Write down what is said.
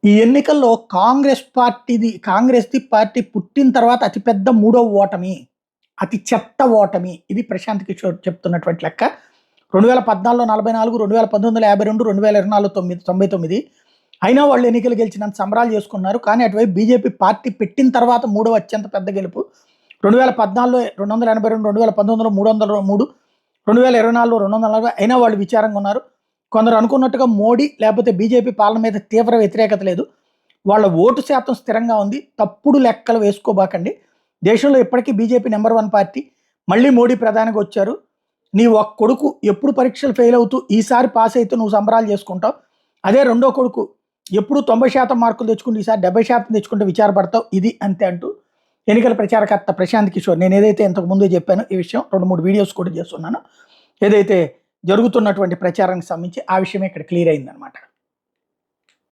ఈ ఎన్నికల్లో కాంగ్రెస్‌ది పార్టీ పుట్టిన తర్వాత అతిపెద్ద మూడవ ఓటమి. అతి చెత్త ఓటమి. ఇది ప్రశాంత్ కిషోర్ చెప్తున్నటువంటి లెక్క. 2014లో 44, 2019లో 52, 2024లో 99. అయినా వాళ్ళు ఎన్నికలు గెలిచినంత సంబరాలు చేసుకున్నారు. కానీ అటువైపు బీజేపీ పార్టీ పెట్టిన తర్వాత మూడవ అత్యంత పెద్ద గెలుపు. 2014లో 282, 2019లో 303, 2024లో 240 అయినా వాళ్ళు విచారంగా ఉన్నారు. కొందరు అనుకున్నట్టుగా మోడీ లేకపోతే బీజేపీ పాలన మీద తీవ్ర వ్యతిరేకత లేదు. వాళ్ళ ఓటు శాతం స్థిరంగా ఉంది. తప్పుడు లెక్కలు వేసుకోబాకండి. దేశంలో ఇప్పటికీ బీజేపీ నెంబర్ 1 పార్టీ. మళ్ళీ మోడీ ప్రధానిగా వచ్చారు. నీ ఒక్క కొడుకు ఎప్పుడు పరీక్షలు ఫెయిల్ అవుతూ ఈసారి పాస్ అయితే నువ్వు సంబరాలు చేసుకుంటావు. అదే రెండో కొడుకు ఎప్పుడు 90% మార్కులు తెచ్చుకుంటూ ఈసారి 70% తెచ్చుకుంటే విచారపడతావు. ఇది అంతే అంటూ ఎన్నికల ప్రచారకర్త ప్రశాంత్ కిషోర్, నేను ఏదైతే ఇంతకు ముందే చెప్పానో ఈ విషయం 2-3 వీడియోస్ కూడా చేస్తున్నాను. ఏదైతే జరుగుతున్నటువంటి ప్రచారానికి సంబంధించి ఆ విషయమే ఇక్కడ క్లియర్ అయిందనమాట.